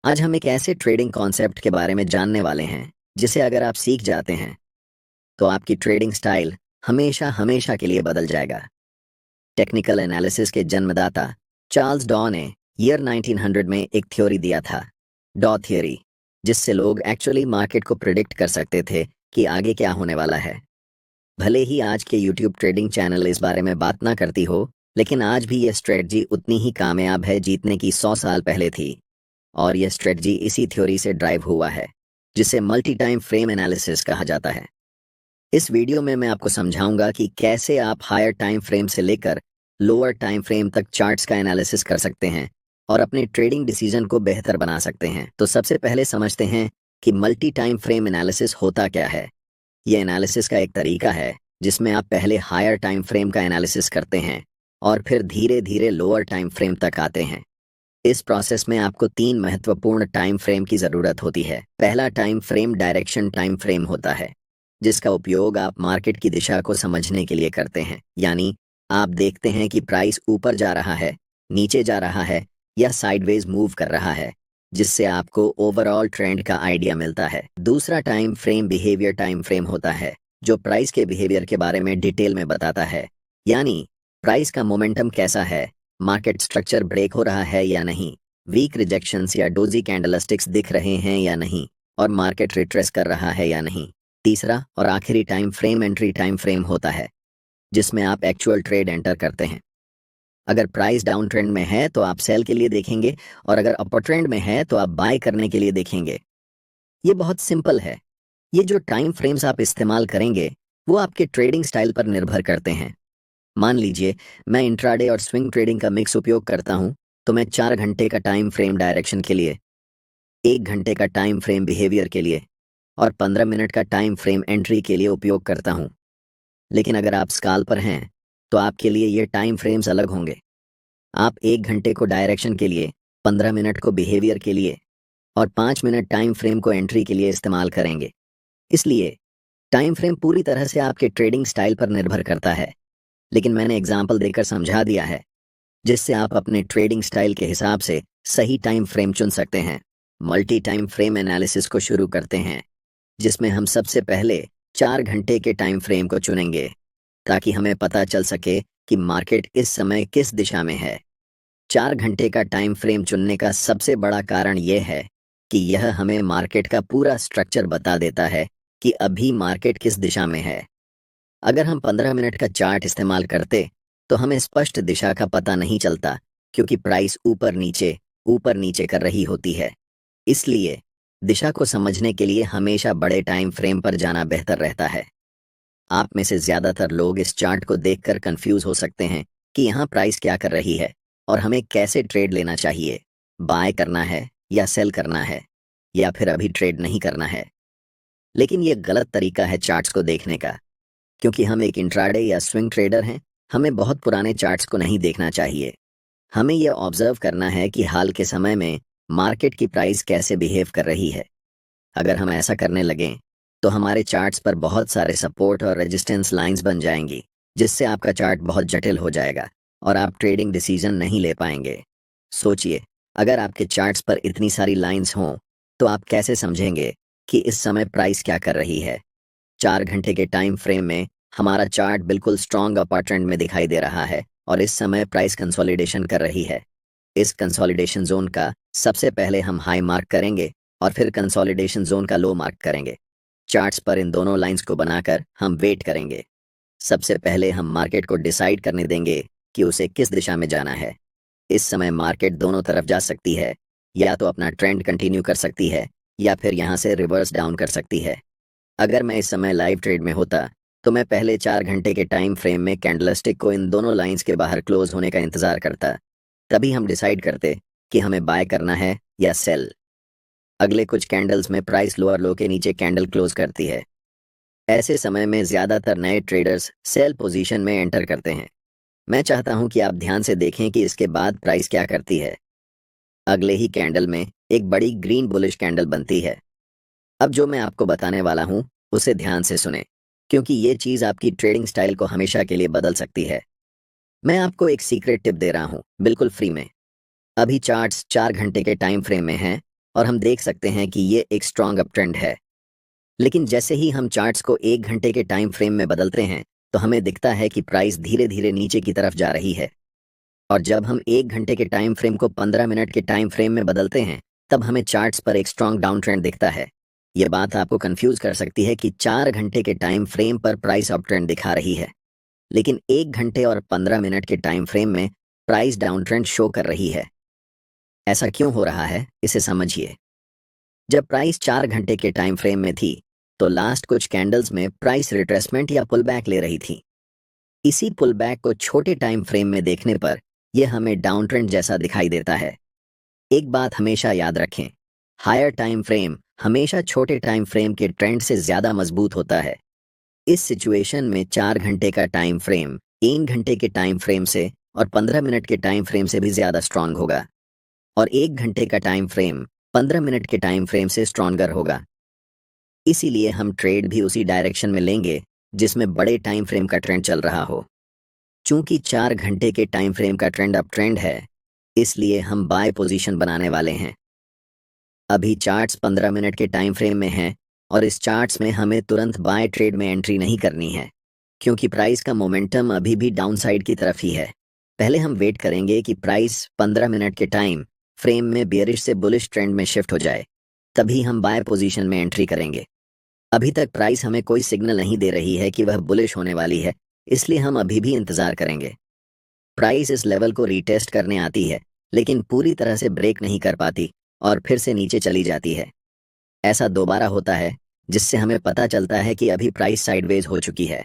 आज हम एक ऐसे ट्रेडिंग कॉन्सेप्ट के बारे में जानने वाले हैं जिसे अगर आप सीख जाते हैं तो आपकी ट्रेडिंग स्टाइल हमेशा हमेशा के लिए बदल जाएगा। टेक्निकल एनालिसिस के जन्मदाता चार्ल्स डॉ ने ईयर 1900 में एक थ्योरी दिया था, डॉ थ्योरी, जिससे लोग एक्चुअली मार्केट को प्रिडिक्ट कर सकते थे कि आगे क्या होने वाला है। भले ही आज के यूट्यूब ट्रेडिंग चैनल इस बारे में बात ना करती हो, लेकिन आज भी यह स्ट्रेटजी उतनी ही कामयाब है जीतने की 100 साल पहले थी। और यह स्ट्रेटजी इसी थ्योरी से ड्राइव हुआ है, जिसे मल्टी टाइम फ्रेम एनालिसिस कहा जाता है। इस वीडियो में मैं आपको समझाऊंगा कि कैसे आप हायर टाइम फ्रेम से लेकर लोअर टाइम फ्रेम तक चार्ट्स का एनालिसिस कर सकते हैं और अपने ट्रेडिंग डिसीजन को बेहतर बना सकते हैं। तो सबसे पहले समझते हैं कि मल्टी टाइम फ्रेम एनालिसिस होता क्या है। यह एनालिसिस का एक तरीका है जिसमें आप पहले हायर टाइम फ्रेम का एनालिसिस करते हैं और फिर धीरे धीरे लोअर टाइम फ्रेम तक आते हैं। इस प्रोसेस में आपको तीन महत्वपूर्ण टाइम फ्रेम की ज़रूरत होती है। पहला time frame direction time frame होता है, जिसका उपयोग आप मार्केट की दिशा को समझने के लिए करते हैं। यानी आप देखते हैं कि प्राइस ऊपर जा रहा है, नीचे जा रहा है या साइडवेज मूव कर रहा है, जिससे आपको ओवरऑल ट्रेंड का आइडिया मिलता है। दूसरा time frame behaviour time frame होता है, जो प्राइस के बिहेवियर के बारे में डिटेल में बताता है। यानी प्राइस का मोमेंटम कैसा है, मार्केट स्ट्रक्चर ब्रेक हो रहा है या नहीं, वीक रिजेक्शंस या डोजी कैंडलस्टिक्स दिख रहे हैं या नहीं, और मार्केट रिट्रेस कर रहा है या नहीं। तीसरा और आखिरी time frame entry time frame होता है, जिसमें आप एक्चुअल ट्रेड एंटर करते हैं। अगर प्राइस डाउन ट्रेंड में है तो आप सेल के लिए देखेंगे, और अगर अपर ट्रेंड में है तो आप बाय करने के लिए देखेंगे। ये बहुत सिंपल है। ये जो टाइम फ्रेम्स आप इस्तेमाल करेंगे वो आपके ट्रेडिंग स्टाइल पर निर्भर करते हैं। मान लीजिए मैं इंट्राडे और स्विंग ट्रेडिंग का मिक्स उपयोग करता हूं, तो मैं 4 घंटे का टाइम फ्रेम डायरेक्शन के लिए, 1 घंटे का टाइम फ्रेम बिहेवियर के लिए और 15 मिनट का टाइम फ्रेम एंट्री के लिए उपयोग करता हूं। लेकिन अगर आप स्काल्पर हैं तो आपके लिए ये टाइम फ्रेम्स अलग होंगे। आप 1 घंटे को डायरेक्शन के लिए, 15 मिनट को बिहेवियर के लिए और 5 मिनट टाइम फ्रेम को एंट्री के लिए इस्तेमाल करेंगे। इसलिए टाइम फ्रेम पूरी तरह से आपके ट्रेडिंग स्टाइल पर निर्भर करता है, लेकिन मैंने एग्जाम्पल देकर समझा दिया है, जिससे आप अपने ट्रेडिंग स्टाइल के हिसाब से सही टाइम फ्रेम चुन सकते हैं। मल्टी टाइम फ्रेम एनालिसिस को शुरू करते हैं, जिसमें हम सबसे पहले 4 घंटे के टाइम फ्रेम को चुनेंगे, ताकि हमें पता चल सके कि मार्केट इस समय किस दिशा में है। 4 घंटे का टाइम फ्रेम चुनने का सबसे बड़ा कारण यह है कि यह हमें मार्केट का पूरा स्ट्रक्चर बता देता है कि अभी मार्केट किस दिशा में है। अगर हम 15 मिनट का चार्ट इस्तेमाल करते तो हमें स्पष्ट दिशा का पता नहीं चलता, क्योंकि प्राइस ऊपर नीचे कर रही होती है। इसलिए दिशा को समझने के लिए हमेशा बड़े टाइम फ्रेम पर जाना बेहतर रहता है। आप में से ज़्यादातर लोग इस चार्ट को देखकर कंफ्यूज हो सकते हैं कि यहाँ प्राइस क्या कर रही है और हमें कैसे ट्रेड लेना चाहिए, बाय करना है या सेल करना है, या फिर अभी ट्रेड नहीं करना है। लेकिन ये गलत तरीका है चार्ट्स को देखने का, क्योंकि हम एक इंट्राडे या स्विंग ट्रेडर हैं। हमें बहुत पुराने चार्ट्स को नहीं देखना चाहिए। हमें यह ऑब्जर्व करना है कि हाल के समय में मार्केट की प्राइस कैसे बिहेव कर रही है। अगर हम ऐसा करने लगें तो हमारे चार्ट्स पर बहुत सारे सपोर्ट और रेजिस्टेंस लाइंस बन जाएंगी, जिससे आपका चार्ट बहुत जटिल हो जाएगा और आप ट्रेडिंग डिसीजन नहीं ले पाएंगे। सोचिए, अगर आपके चार्ट्स पर इतनी सारी लाइंस हों तो आप कैसे समझेंगे कि इस समय प्राइस क्या कर रही है। 4 घंटे के टाइम फ्रेम में हमारा चार्ट बिल्कुल स्ट्रॉन्ग अपर ट्रेंड में दिखाई दे रहा है और इस समय प्राइस कंसोलिडेशन कर रही है। इस कंसोलिडेशन जोन का सबसे पहले हम हाई मार्क करेंगे और फिर कंसोलिडेशन जोन का लो मार्क करेंगे। चार्ट्स पर इन दोनों लाइंस को बनाकर हम वेट करेंगे। सबसे पहले हम मार्केट को डिसाइड करने देंगे कि उसे किस दिशा में जाना है। इस समय मार्केट दोनों तरफ जा सकती है, या तो अपना ट्रेंड कंटिन्यू कर सकती है या फिर यहाँ से रिवर्स डाउन कर सकती है। अगर मैं इस समय लाइव ट्रेड में होता तो मैं पहले 4 घंटे के टाइम फ्रेम में कैंडलस्टिक को इन दोनों लाइंस के बाहर क्लोज होने का इंतजार करता। तभी हम डिसाइड करते कि हमें बाय करना है या सेल। अगले कुछ कैंडल्स में प्राइस लोअर लो के नीचे कैंडल क्लोज करती है। ऐसे समय में ज़्यादातर नए ट्रेडर्स सेल पोजीशन में एंटर करते हैं। मैं चाहता हूं कि आप ध्यान से देखें कि इसके बाद प्राइस क्या करती है। अगले ही कैंडल में एक बड़ी ग्रीन बुलिश कैंडल बनती है। अब जो मैं आपको बताने वाला हूं उसे ध्यान से सुने, क्योंकि ये चीज़ आपकी ट्रेडिंग स्टाइल को हमेशा के लिए बदल सकती है। मैं आपको एक सीक्रेट टिप दे रहा हूं, बिल्कुल फ्री में। अभी चार्ट्स 4 घंटे के टाइम फ्रेम में हैं और हम देख सकते हैं कि ये एक स्ट्रॉन्ग अप ट्रेंड है। लेकिन जैसे ही हम चार्ट्स को 1 घंटे के टाइम फ्रेम में बदलते हैं, तो हमें दिखता है कि प्राइस धीरे-धीरे नीचे की तरफ जा रही है। और जब हम 1 घंटे के टाइम फ्रेम को 15 मिनट के टाइम फ्रेम में बदलते हैं, तब हमें चार्ट्स पर एक स्ट्रॉन्ग डाउन ट्रेंड दिखता है। ये बात आपको कंफ्यूज कर सकती है कि 4 घंटे के टाइम फ्रेम पर प्राइस अप ट्रेंड दिखा रही है, लेकिन 1 घंटे और 15 मिनट के टाइम फ्रेम में प्राइस डाउन ट्रेंड शो कर रही है। ऐसा क्यों हो रहा है, इसे समझिए। जब प्राइस 4 घंटे के टाइम फ्रेम में थी, तो लास्ट कुछ कैंडल्स में प्राइस रिट्रेसमेंट या पुलबैक ले रही थी। इसी पुलबैक को छोटे टाइम फ्रेम में देखने पर यह हमें डाउन ट्रेंड जैसा दिखाई देता है। एक बात हमेशा याद रखें, हायर टाइम फ्रेम हमेशा छोटे टाइम फ्रेम के ट्रेंड से ज़्यादा मजबूत होता है। इस सिचुएशन में 4 घंटे का टाइम फ्रेम 3 घंटे के टाइम फ्रेम से और 15 मिनट के टाइम फ्रेम से भी ज़्यादा स्ट्रांग होगा, और 1 घंटे का टाइम फ्रेम 15 मिनट के टाइम फ्रेम से स्ट्रॉन्गर होगा। इसीलिए हम ट्रेड भी उसी डायरेक्शन में लेंगे जिसमें बड़े टाइम फ्रेम का ट्रेंड चल रहा हो। चूंकि 4 घंटे के टाइम फ्रेम का ट्रेंड अप ट्रेंड है, इसलिए हम बाय पोजीशन बनाने वाले हैं। अभी चार्ट्स 15 मिनट के टाइम फ्रेम में हैं, और इस चार्ट्स में हमें तुरंत बाय ट्रेड में एंट्री नहीं करनी है, क्योंकि प्राइस का मोमेंटम अभी भी डाउन साइड की तरफ ही है। पहले हम वेट करेंगे कि प्राइस 15 मिनट के टाइम फ्रेम में बेयरिश से बुलिश ट्रेंड में शिफ्ट हो जाए, तभी हम बाय पोजीशन में एंट्री करेंगे। अभी तक प्राइस हमें कोई सिग्नल नहीं दे रही है कि वह बुलिश होने वाली है, इसलिए हम अभी भी इंतज़ार करेंगे। प्राइस इस लेवल को रीटेस्ट करने आती है, लेकिन पूरी तरह से ब्रेक नहीं कर पाती और फिर से नीचे चली जाती है। ऐसा दोबारा होता है, जिससे हमें पता चलता है कि अभी प्राइस साइडवेज हो चुकी है।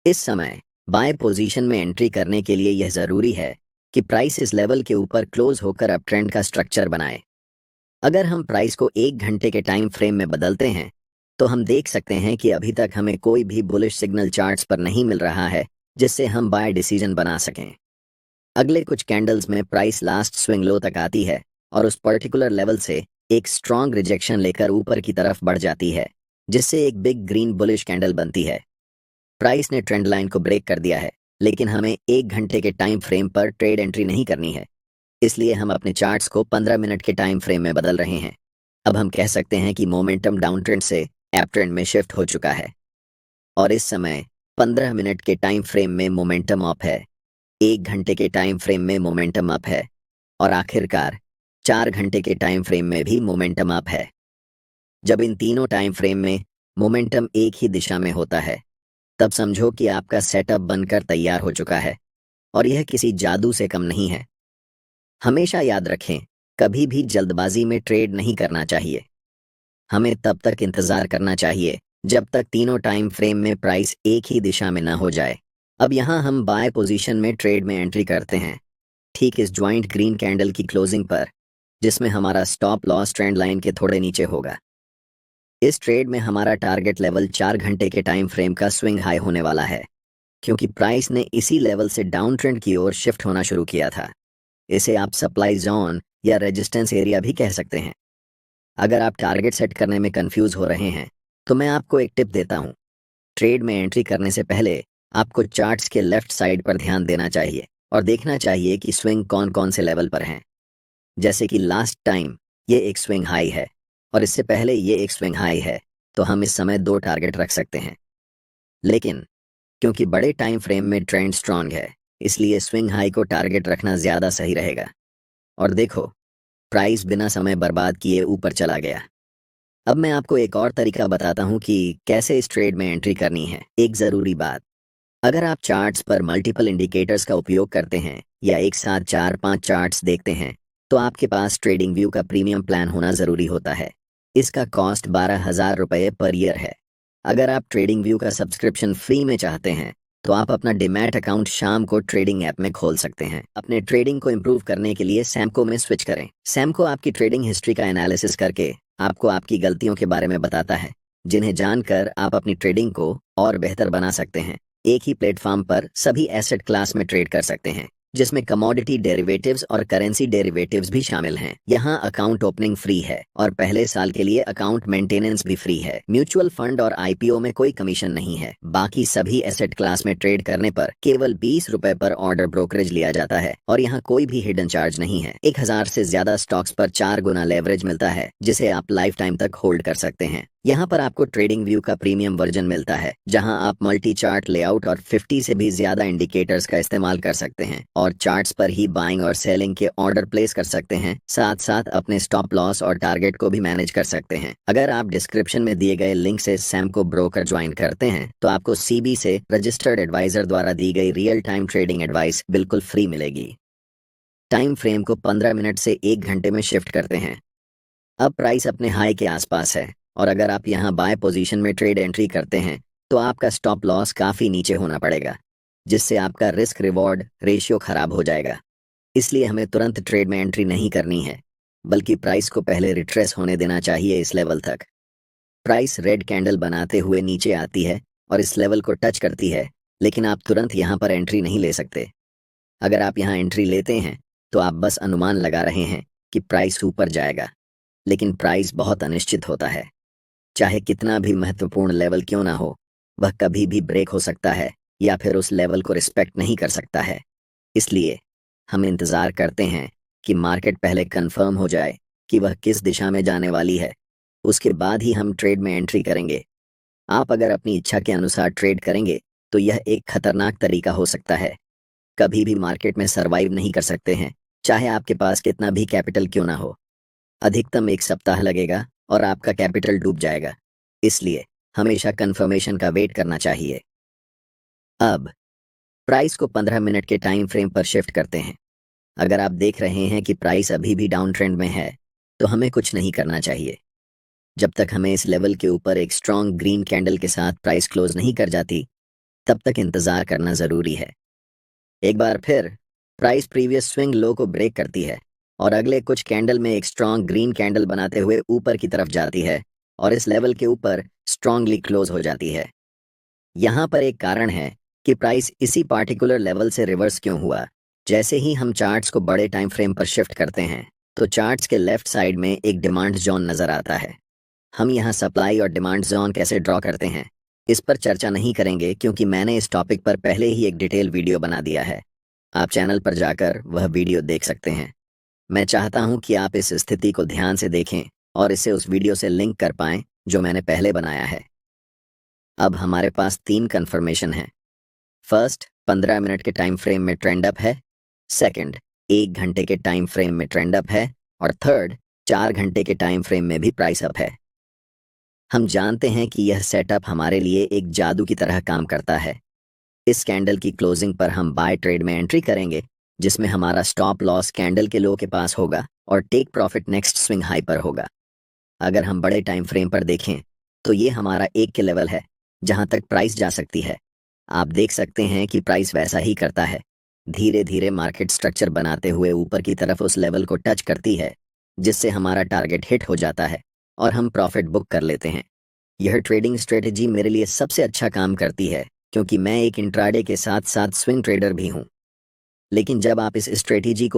इस समय बाय पोजीशन में एंट्री करने के लिए यह ज़रूरी है कि प्राइस इस लेवल के ऊपर क्लोज होकर अप ट्रेंड का स्ट्रक्चर बनाए। अगर हम प्राइस को 1 घंटे के टाइम फ्रेम में बदलते हैं, तो हम देख सकते हैं कि अभी तक हमें कोई भी बुलिश सिग्नल चार्ट्स पर नहीं मिल रहा है जिससे हम बाय डिसीजन बना सकें। अगले कुछ कैंडल्स में प्राइस लास्ट स्विंग लो तक आती है और उस पर्टिकुलर लेवल से एक स्ट्रॉन्ग रिजेक्शन लेकर ऊपर की तरफ बढ़ जाती है, जिससे एक बिग ग्रीन बुलिश कैंडल बनती है। प्राइस ने ट्रेंड लाइन को ब्रेक कर दिया है, लेकिन हमें 1 घंटे के टाइम फ्रेम पर ट्रेड एंट्री नहीं करनी है, इसलिए हम अपने चार्ट्स को 15 मिनट के टाइम फ्रेम में बदल रहे हैं। अब हम कह सकते हैं कि मोमेंटम डाउन ट्रेंड से अप ट्रेंड में शिफ्ट हो चुका है, और इस समय 15 मिनट के टाइम फ्रेम में मोमेंटम अप है, 1 घंटे के टाइम फ्रेम में मोमेंटम अप है, और आखिरकार 4 घंटे के टाइम फ्रेम में भी मोमेंटम अप है। जब इन तीनों टाइम फ्रेम में मोमेंटम एक ही दिशा में होता है, तब समझो कि आपका सेटअप बनकर तैयार हो चुका है, और यह किसी जादू से कम नहीं है। हमेशा याद रखें, कभी भी जल्दबाजी में ट्रेड नहीं करना चाहिए। हमें तब तक इंतज़ार करना चाहिए जब तक तीनों टाइम फ्रेम में प्राइस एक ही दिशा में न हो जाए। अब यहाँ हम बाय पोजीशन में ट्रेड में एंट्री करते हैं, ठीक इस ज्वाइंट ग्रीन कैंडल की क्लोजिंग पर, जिसमें हमारा स्टॉप लॉस ट्रेंड लाइन के थोड़े नीचे होगा। इस ट्रेड में हमारा टारगेट लेवल 4 घंटे के टाइम फ्रेम का स्विंग हाई होने वाला है, क्योंकि प्राइस ने इसी लेवल से डाउन ट्रेंड की ओर शिफ्ट होना शुरू किया था। इसे आप सप्लाई जोन या रेजिस्टेंस एरिया भी कह सकते हैं। अगर आप टारगेट सेट करने में कंफ्यूज हो रहे हैं, तो मैं आपको एक टिप देता हूँ। ट्रेड में एंट्री करने से पहले आपको चार्ट्स के लेफ्ट साइड पर ध्यान देना चाहिए और देखना चाहिए कि स्विंग कौन कौन से लेवल पर हैं। जैसे कि लास्ट टाइम ये एक स्विंग हाई है और इससे पहले ये एक स्विंग हाई है, तो हम इस समय 2 टारगेट रख सकते हैं। लेकिन क्योंकि बड़े टाइम फ्रेम में ट्रेंड स्ट्रांग है, इसलिए स्विंग हाई को टारगेट रखना ज़्यादा सही रहेगा। और देखो, प्राइस बिना समय बर्बाद किए ऊपर चला गया। अब मैं आपको एक और तरीका बताता हूँ कि कैसे इस ट्रेड में एंट्री करनी है। एक ज़रूरी बात, अगर आप चार्ट्स पर मल्टीपल इंडिकेटर्स का उपयोग करते हैं या एक साथ 4-5 चार्ट्स देखते हैं, तो आपके पास ट्रेडिंग व्यू का प्रीमियम प्लान होना ज़रूरी होता है। इसका कॉस्ट 12,000 रुपये पर ईयर है। अगर आप ट्रेडिंग व्यू का सब्सक्रिप्शन फ्री में चाहते हैं, तो आप अपना डिमैट अकाउंट शाम को ट्रेडिंग ऐप में खोल सकते हैं। अपने ट्रेडिंग को इम्प्रूव करने के लिए सैमको में स्विच करें। सैमको आपकी ट्रेडिंग हिस्ट्री का एनालिसिस करके आपको आपकी गलतियों के बारे में बताता है, जिन्हें जानकर आप अपनी ट्रेडिंग को और बेहतर बना सकते हैं। एक ही प्लेटफॉर्म पर सभी एसेट क्लास में ट्रेड कर सकते हैं। जिसमें कमोडिटी डेरिवेटिव्स और करेंसी डेरिवेटिव्स भी शामिल हैं। यहाँ अकाउंट ओपनिंग फ्री है और पहले साल के लिए अकाउंट मेंटेनेंस भी फ्री है। म्यूचुअल फंड और आईपीओ में कोई कमीशन नहीं है। बाकी सभी एसेट क्लास में ट्रेड करने पर केवल 20 रुपए पर ऑर्डर ब्रोकरेज लिया जाता है और यहाँ कोई भी हिडन चार्ज नहीं है। 1000 से ज्यादा स्टॉक्स पर 4 गुना लेवरेज मिलता है, जिसे आप लाइफ टाइम तक होल्ड कर सकते हैं। यहाँ पर आपको ट्रेडिंग व्यू का प्रीमियम वर्जन मिलता है, जहां आप मल्टी चार्ट लेआउट और 50 से भी ज्यादा इंडिकेटर्स का इस्तेमाल कर सकते हैं और चार्ट्स पर ही बाइंग और सेलिंग के ऑर्डर प्लेस कर सकते हैं। साथ साथ अपने स्टॉप लॉस और टारगेट को भी मैनेज कर सकते हैं। अगर आप डिस्क्रिप्शन में दिए गए लिंक से सैमको ब्रोकर ज्वाइन करते हैं तो आपको सीबी से रजिस्टर्ड एडवाइजर द्वारा दी गई रियल टाइम ट्रेडिंग एडवाइस बिल्कुल फ्री मिलेगी। टाइम फ्रेम को 15 मिनट से 1 घंटे में शिफ्ट करते हैं। अब प्राइस अपने हाई के आसपास है और अगर आप यहाँ बाय पोजीशन में ट्रेड एंट्री करते हैं तो आपका स्टॉप लॉस काफ़ी नीचे होना पड़ेगा, जिससे आपका रिस्क रिवॉर्ड रेशियो खराब हो जाएगा। इसलिए हमें तुरंत ट्रेड में एंट्री नहीं करनी है, बल्कि प्राइस को पहले रिट्रेस होने देना चाहिए इस लेवल तक। प्राइस रेड कैंडल बनाते हुए नीचे आती है और इस लेवल को टच करती है, लेकिन आप तुरंत यहाँ पर एंट्री नहीं ले सकते। अगर आप यहाँ एंट्री लेते हैं तो आप बस अनुमान लगा रहे हैं कि प्राइस ऊपर जाएगा, लेकिन प्राइस बहुत अनिश्चित होता है। चाहे कितना भी महत्वपूर्ण लेवल क्यों ना हो, वह कभी भी ब्रेक हो सकता है या फिर उस लेवल को रिस्पेक्ट नहीं कर सकता है। इसलिए हम इंतज़ार करते हैं कि मार्केट पहले कंफर्म हो जाए कि वह किस दिशा में जाने वाली है, उसके बाद ही हम ट्रेड में एंट्री करेंगे। आप अगर अपनी इच्छा के अनुसार ट्रेड करेंगे तो यह एक खतरनाक तरीका हो सकता है। कभी भी मार्केट में सरवाइव नहीं कर सकते हैं, चाहे आपके पास कितना भी कैपिटल क्यों ना हो। अधिकतम 1 सप्ताह लगेगा और आपका कैपिटल डूब जाएगा। इसलिए हमेशा कंफर्मेशन का वेट करना चाहिए। अब प्राइस को 15 मिनट के टाइम फ्रेम पर शिफ्ट करते हैं। अगर आप देख रहे हैं कि प्राइस अभी भी डाउन ट्रेंड में है तो हमें कुछ नहीं करना चाहिए। जब तक हमें इस लेवल के ऊपर एक स्ट्रॉन्ग ग्रीन कैंडल के साथ प्राइस क्लोज नहीं कर जाती, तब तक इंतज़ार करना ज़रूरी है। एक बार फिर प्राइस प्रीवियस स्विंग लो को ब्रेक करती है और अगले कुछ कैंडल में एक स्ट्रॉन्ग ग्रीन कैंडल बनाते हुए ऊपर की तरफ जाती है और इस लेवल के ऊपर स्ट्रांगली क्लोज हो जाती है। यहाँ पर एक कारण है कि प्राइस इसी पार्टिकुलर लेवल से रिवर्स क्यों हुआ। जैसे ही हम चार्ट्स को बड़े टाइम फ्रेम पर शिफ्ट करते हैं तो चार्ट्स के लेफ्ट साइड में एक डिमांड जोन नज़र आता है। हम यहाँ सप्लाई और डिमांड जोन कैसे ड्रॉ करते हैं इस पर चर्चा नहीं करेंगे, क्योंकि मैंने इस टॉपिक पर पहले ही एक डिटेल वीडियो बना दिया है। आप चैनल पर जाकर वह वीडियो देख सकते हैं। मैं चाहता हूं कि आप इस स्थिति को ध्यान से देखें और इसे उस वीडियो से लिंक कर पाएं जो मैंने पहले बनाया है। अब हमारे पास 3 कंफर्मेशन हैं। फर्स्ट, 15 मिनट के टाइम फ्रेम में ट्रेंड अप है। सेकंड, 1 घंटे के टाइम फ्रेम में ट्रेंड अप है। और थर्ड, 4 घंटे के टाइम फ्रेम में भी प्राइस अप है। हम जानते हैं कि यह सेटअप हमारे लिए एक जादू की तरह काम करता है। इस कैंडल की क्लोजिंग पर हम बाय ट्रेड में एंट्री करेंगे, जिसमें हमारा स्टॉप लॉस कैंडल के लो के पास होगा और take profit next swing high पर होगा। अगर हम बड़े टाइम फ्रेम पर देखें तो ये हमारा 1 के लेवल है जहां तक प्राइस जा सकती है। आप देख सकते हैं कि प्राइस वैसा ही करता है। धीरे धीरे मार्केट स्ट्रक्चर बनाते हुए ऊपर की तरफ उस लेवल को टच करती है, जिससे हमारा टारगेट हिट हो जाता है और हम प्रॉफिट बुक कर लेते हैं। यह ट्रेडिंग स्ट्रेटेजी मेरे लिए सबसे अच्छा काम करती है, क्योंकि मैं एक इंट्राडे के साथ साथ स्विंग ट्रेडर भी हूँ। लेकिन जब आप इस स्ट्रेटेजी को